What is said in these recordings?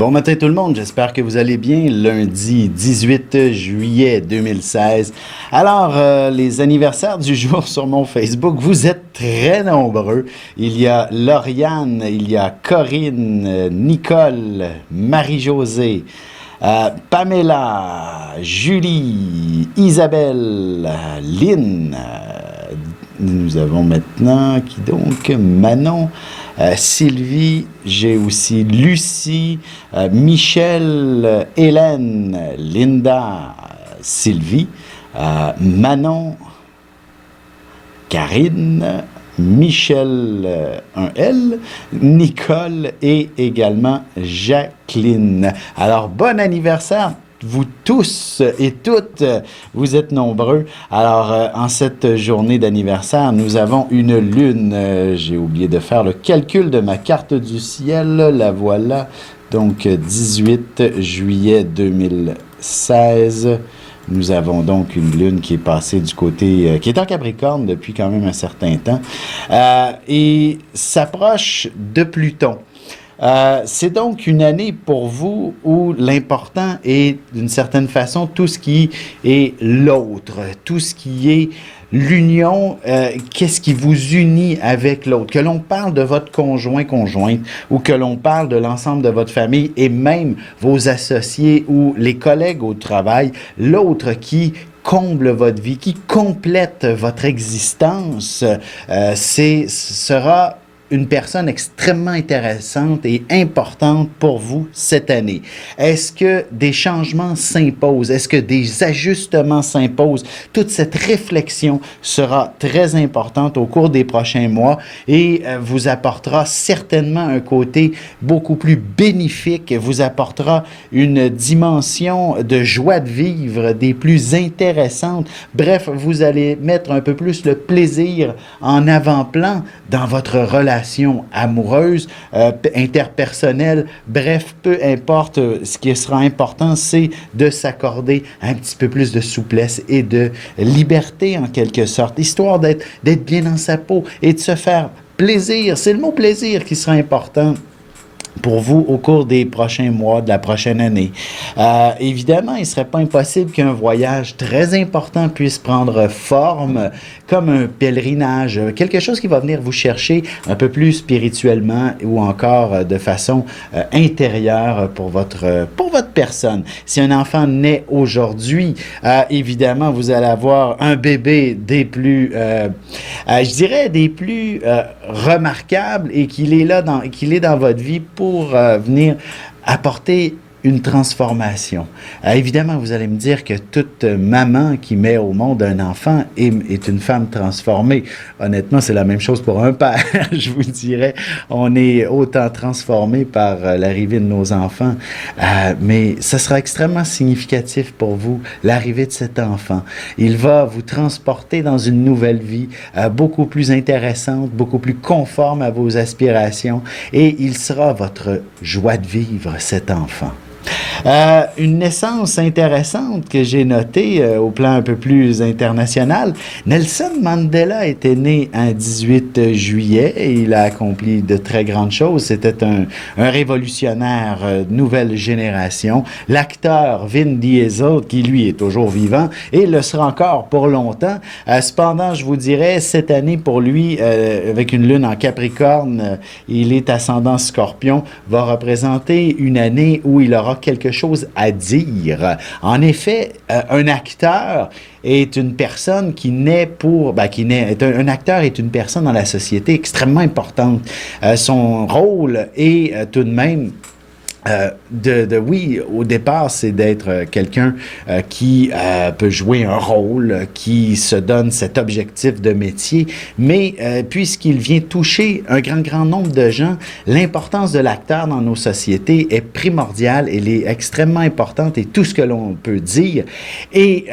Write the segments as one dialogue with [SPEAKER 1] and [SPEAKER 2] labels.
[SPEAKER 1] Bon matin tout le monde, j'espère que vous allez bien. Lundi 18 juillet 2016. Alors, les anniversaires du jour sur mon Facebook, vous êtes très nombreux. Il y a Lauriane, il y a Corinne, Nicole, Marie-Josée, Pamela, Julie, Isabelle, Lynn. Nous avons maintenant, qui donc? Manon, Sylvie, j'ai aussi Lucie, Michel, Hélène, Linda, Sylvie, Manon, Karine, Michel, un L, Nicole et également Jacqueline. Alors, bon anniversaire! Vous tous et toutes, vous êtes nombreux. Alors, en cette journée d'anniversaire, nous avons une lune. J'ai oublié de faire le calcul de ma carte du ciel. La voilà. Donc, 18 juillet 2016. Nous avons donc une lune qui est passée du côté, qui est en Capricorne depuis quand même un certain temps. Et s'approche de Pluton. C'est donc une année pour vous où l'important est, d'une certaine façon, tout ce qui est l'autre, tout ce qui est l'union, qu'est-ce qui vous unit avec l'autre. Que l'on parle de votre conjointe, ou que l'on parle de l'ensemble de votre famille et même vos associés ou les collègues au travail, l'autre qui comble votre vie, qui complète votre existence, sera une personne extrêmement intéressante et importante pour vous cette année. Est-ce que des changements s'imposent? Est-ce que des ajustements s'imposent? Toute cette réflexion sera très importante au cours des prochains mois et vous apportera certainement un côté beaucoup plus bénéfique, vous apportera une dimension de joie de vivre des plus intéressantes. Bref, vous allez mettre un peu plus le plaisir en avant-plan dans votre relation amoureuse, interpersonnelle, bref, peu importe, ce qui sera important, c'est de s'accorder un petit peu plus de souplesse et de liberté en quelque sorte, histoire d'être bien dans sa peau et de se faire plaisir. C'est le mot plaisir qui sera important pour vous au cours des prochains mois, de la prochaine année. Évidemment, il ne serait pas impossible qu'un voyage très important puisse prendre forme, comme un pèlerinage, quelque chose qui va venir vous chercher un peu plus spirituellement ou encore de façon intérieure pour votre personne. Si un enfant naît aujourd'hui, évidemment, vous allez avoir un bébé des plus, je dirais, des plus remarquables et qu'il est dans votre vie pour venir apporter une transformation. Évidemment, vous allez me dire que toute maman qui met au monde un enfant est une femme transformée. Honnêtement, c'est la même chose pour un père, je vous dirais. On est autant transformé par l'arrivée de nos enfants, mais ce sera extrêmement significatif pour vous, l'arrivée de cet enfant. Il va vous transporter dans une nouvelle vie, beaucoup plus intéressante, beaucoup plus conforme à vos aspirations, et il sera votre joie de vivre, cet enfant. Une naissance intéressante que j'ai notée au plan un peu plus international. Nelson Mandela était né un 18 juillet et il a accompli de très grandes choses. C'était un révolutionnaire nouvelle génération. L'acteur Vin Diesel, qui lui est toujours vivant et le sera encore pour longtemps. Cependant, je vous dirais, cette année pour lui, avec une lune en Capricorne, il est ascendant Scorpion, va représenter une année où il aura quelque chose à dire. En effet, un acteur est une personne qui naît pour... un acteur est une personne dans la société extrêmement importante. Son rôle est tout de même... oui, au départ, c'est d'être quelqu'un qui peut jouer un rôle, qui se donne cet objectif de métier, mais puisqu'il vient toucher un grand nombre de gens, l'importance de l'acteur dans nos sociétés est primordiale, elle est extrêmement importante et tout ce que l'on peut dire est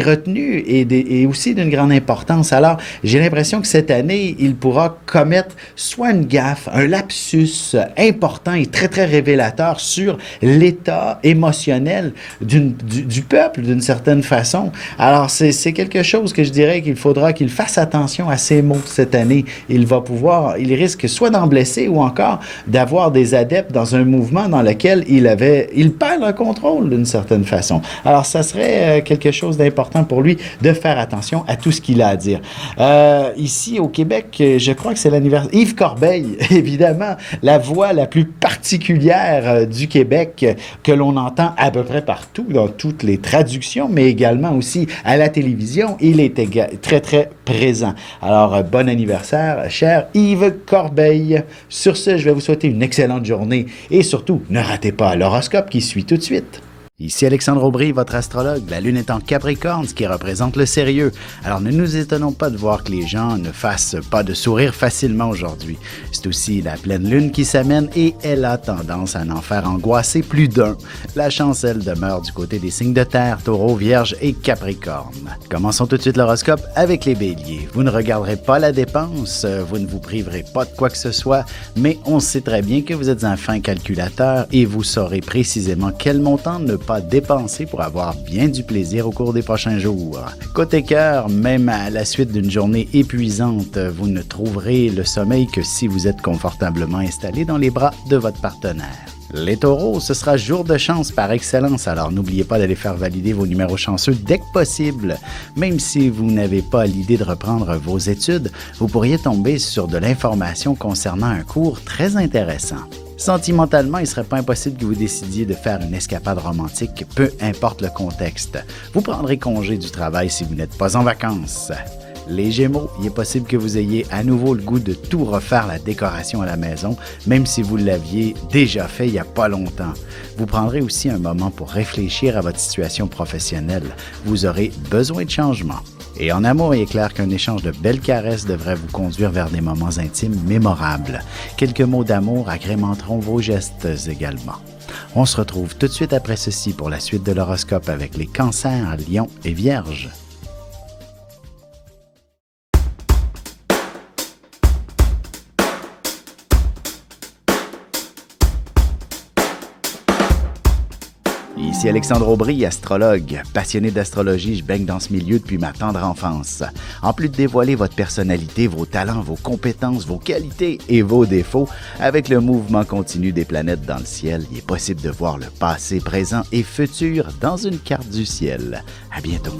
[SPEAKER 1] retenu et aussi d'une grande importance. Alors, j'ai l'impression que cette année, il pourra commettre soit une gaffe, un lapsus important et très révélateur sur l'état émotionnel du peuple, d'une certaine façon. Alors, c'est quelque chose que je dirais qu'il faudra qu'il fasse attention à ses mots cette année. Il risque soit d'en blesser ou encore d'avoir des adeptes dans un mouvement dans lequel il perd le contrôle d'une certaine façon. Alors, ça serait quelque chose d'important pour lui de faire attention à tout ce qu'il a à dire. Ici, au Québec, je crois que c'est l'anniversaire. Yves Corbeil, évidemment, la voix la plus particulière du Québec que l'on entend à peu près partout, dans toutes les traductions, mais également aussi à la télévision. Il est très, très présent. Alors, bon anniversaire, cher Yves Corbeil. Sur ce, je vais vous souhaiter une excellente journée et surtout, ne ratez pas l'horoscope qui suit tout de suite. Ici Alexandre Aubry, votre astrologue. La Lune est en Capricorne, ce qui représente le sérieux. Alors ne nous étonnons pas de voir que les gens ne fassent pas de sourire facilement aujourd'hui. C'est aussi la pleine Lune qui s'amène et elle a tendance à en faire angoisser plus d'un. La chance, elle, demeure du côté des signes de terre, Taureau, Vierge et Capricorne. Commençons tout de suite l'horoscope avec les Béliers. Vous ne regarderez pas la dépense, vous ne vous priverez pas de quoi que ce soit, mais on sait très bien que vous êtes un fin calculateur et vous saurez précisément quel montant ne pas dépenser pour avoir bien du plaisir au cours des prochains jours. Côté cœur, même à la suite d'une journée épuisante, vous ne trouverez le sommeil que si vous êtes confortablement installé dans les bras de votre partenaire. Les taureaux, ce sera jour de chance par excellence, alors n'oubliez pas d'aller faire valider vos numéros chanceux dès que possible. Même si vous n'avez pas l'idée de reprendre vos études, vous pourriez tomber sur de l'information concernant un cours très intéressant. Sentimentalement, il ne serait pas impossible que vous décidiez de faire une escapade romantique, peu importe le contexte. Vous prendrez congé du travail si vous n'êtes pas en vacances. Les Gémeaux, il est possible que vous ayez à nouveau le goût de tout refaire la décoration à la maison, même si vous l'aviez déjà fait il n'y a pas longtemps. Vous prendrez aussi un moment pour réfléchir à votre situation professionnelle. Vous aurez besoin de changement. Et en amour, il est clair qu'un échange de belles caresses devrait vous conduire vers des moments intimes mémorables. Quelques mots d'amour agrémenteront vos gestes également. On se retrouve tout de suite après ceci pour la suite de l'horoscope avec les Cancers, Lions et Vierges. Ici Alexandre Aubry, astrologue. Passionné d'astrologie, je baigne dans ce milieu depuis ma tendre enfance. En plus de dévoiler votre personnalité, vos talents, vos compétences, vos qualités et vos défauts, avec le mouvement continu des planètes dans le ciel, il est possible de voir le passé, présent et futur dans une carte du ciel. À bientôt.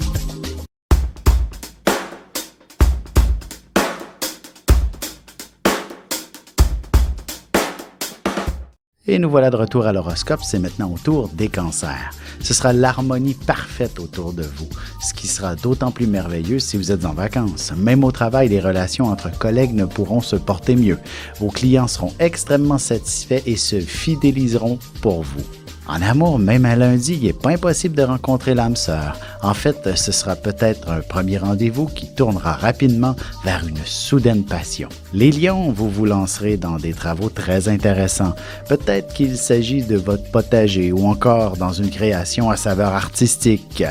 [SPEAKER 1] Et nous voilà de retour à l'horoscope, c'est maintenant au tour des cancers. Ce sera l'harmonie parfaite autour de vous, ce qui sera d'autant plus merveilleux si vous êtes en vacances. Même au travail, les relations entre collègues ne pourront se porter mieux. Vos clients seront extrêmement satisfaits et se fidéliseront pour vous. En amour, même à lundi, il n'est pas impossible de rencontrer l'âme sœur. En fait, ce sera peut-être un premier rendez-vous qui tournera rapidement vers une soudaine passion. Les lions, vous vous lancerez dans des travaux très intéressants. Peut-être qu'il s'agit de votre potager ou encore dans une création à saveur artistique.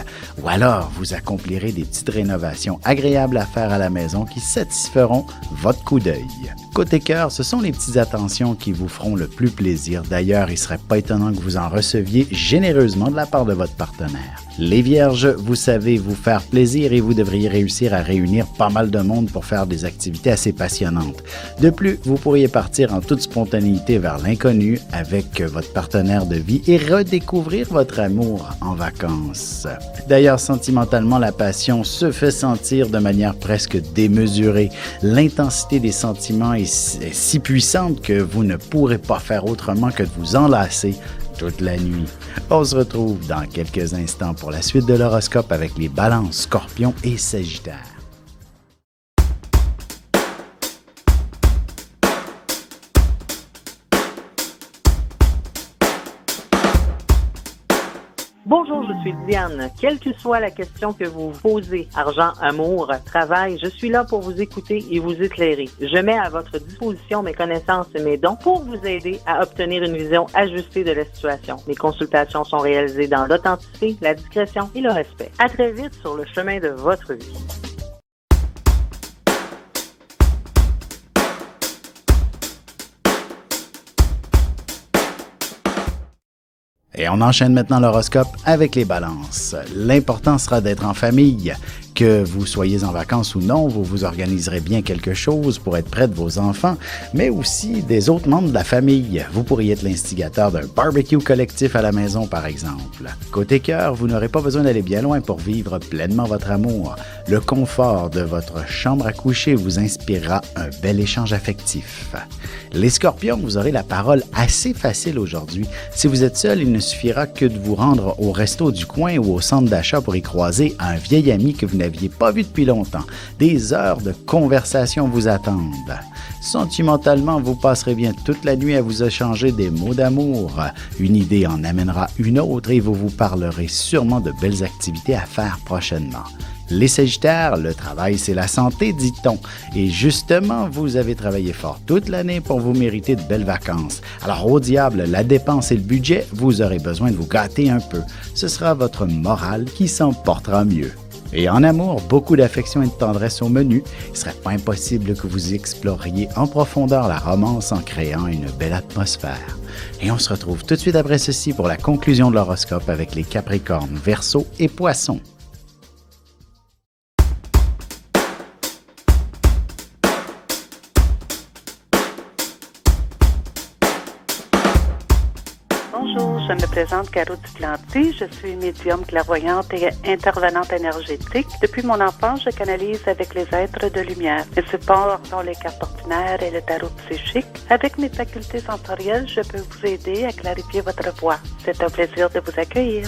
[SPEAKER 1] Ou alors, vous accomplirez des petites rénovations agréables à faire à la maison qui satisferont votre coup d'œil. Côté cœur, ce sont les petites attentions qui vous feront le plus plaisir. D'ailleurs, il ne serait pas étonnant que vous en receviez généreusement de la part de votre partenaire. Les Vierges, vous savez vous faire plaisir et vous devriez réussir à réunir pas mal de monde pour faire des activités assez passionnantes. De plus, vous pourriez partir en toute spontanéité vers l'inconnu avec votre partenaire de vie et redécouvrir votre amour en vacances. D'ailleurs, sentimentalement, la passion se fait sentir de manière presque démesurée. L'intensité des sentiments est si puissante que vous ne pourrez pas faire autrement que de vous enlacer toute la nuit. On se retrouve dans quelques instants pour la suite de l'horoscope avec les Balances, Scorpions et Sagittaires.
[SPEAKER 2] Bonjour, je suis Diane. Quelle que soit la question que vous posez, argent, amour, travail, je suis là pour vous écouter et vous éclairer. Je mets à votre disposition mes connaissances et mes dons pour vous aider à obtenir une vision ajustée de la situation. Mes consultations sont réalisées dans l'authenticité, la discrétion et le respect. À très vite sur le chemin de votre vie.
[SPEAKER 1] Et on enchaîne maintenant l'horoscope avec les balances. L'important sera d'être en famille. Que vous soyez en vacances ou non, vous vous organiserez bien quelque chose pour être près de vos enfants, mais aussi des autres membres de la famille. Vous pourriez être l'instigateur d'un barbecue collectif à la maison, par exemple. Côté cœur, vous n'aurez pas besoin d'aller bien loin pour vivre pleinement votre amour. Le confort de votre chambre à coucher vous inspirera un bel échange affectif. Les scorpions, vous aurez la parole assez facile aujourd'hui. Si vous êtes seul, il ne suffira que de vous rendre au resto du coin ou au centre d'achat pour y croiser un vieil ami que vous n'aviez pas vu depuis longtemps. Des heures de conversation vous attendent. Sentimentalement, vous passerez bien toute la nuit à vous échanger des mots d'amour. Une idée en amènera une autre et vous vous parlerez sûrement de belles activités à faire prochainement. Les Sagittaires, le travail, c'est la santé, dit-on. Et justement, vous avez travaillé fort toute l'année pour vous mériter de belles vacances. Alors, au diable, la dépense et le budget, vous aurez besoin de vous gâter un peu. Ce sera votre morale qui s'en portera mieux. Et en amour, beaucoup d'affection et de tendresse au menu. Il ne serait pas impossible que vous exploriez en profondeur la romance en créant une belle atmosphère. Et on se retrouve tout de suite après ceci pour la conclusion de l'horoscope avec les Capricornes, Verseaux et Poissons.
[SPEAKER 3] Bonjour, je me présente Caro Duplanty. Je suis médium clairvoyante et intervenante énergétique. Depuis mon enfance, je canalise avec les êtres de lumière. Mes supports sont les cartes ordinaires et le tarot psychique. Avec mes facultés sensorielles, je peux vous aider à clarifier votre voix. C'est un plaisir de vous accueillir.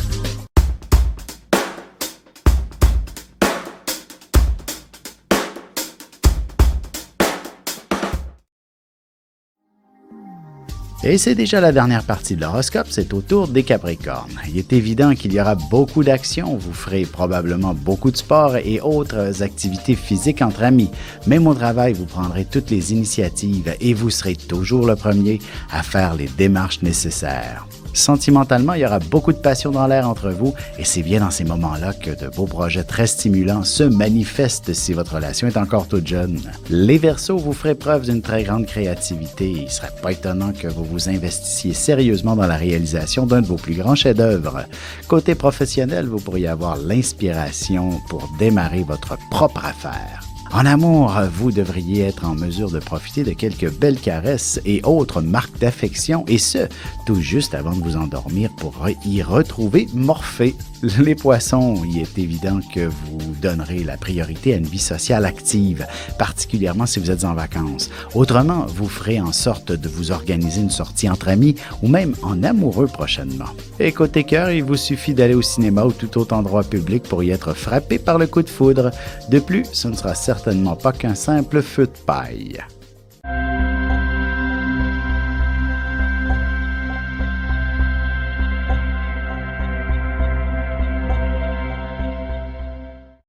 [SPEAKER 1] Et c'est déjà la dernière partie de l'horoscope, c'est au tour des Capricornes. Il est évident qu'il y aura beaucoup d'actions, vous ferez probablement beaucoup de sport et autres activités physiques entre amis. Même au travail, vous prendrez toutes les initiatives et vous serez toujours le premier à faire les démarches nécessaires. Sentimentalement, il y aura beaucoup de passion dans l'air entre vous et c'est bien dans ces moments-là que de beaux projets très stimulants se manifestent si votre relation est encore toute jeune. Les Verseaux, vous ferez preuve d'une très grande créativité et il ne serait pas étonnant que vous vous investissiez sérieusement dans la réalisation d'un de vos plus grands chefs-d'œuvre. Côté professionnel, vous pourriez avoir l'inspiration pour démarrer votre propre affaire. En amour, vous devriez être en mesure de profiter de quelques belles caresses et autres marques d'affection, et ce, tout juste avant de vous endormir pour y retrouver Morphée. Les Poissons, il est évident que vous donnerez la priorité à une vie sociale active, particulièrement si vous êtes en vacances. Autrement, vous ferez en sorte de vous organiser une sortie entre amis ou même en amoureux prochainement. Et côté cœur, il vous suffit d'aller au cinéma ou tout autre endroit public pour y être frappé par le coup de foudre. De plus, ce ne sera certainement pas qu'un simple feu de paille.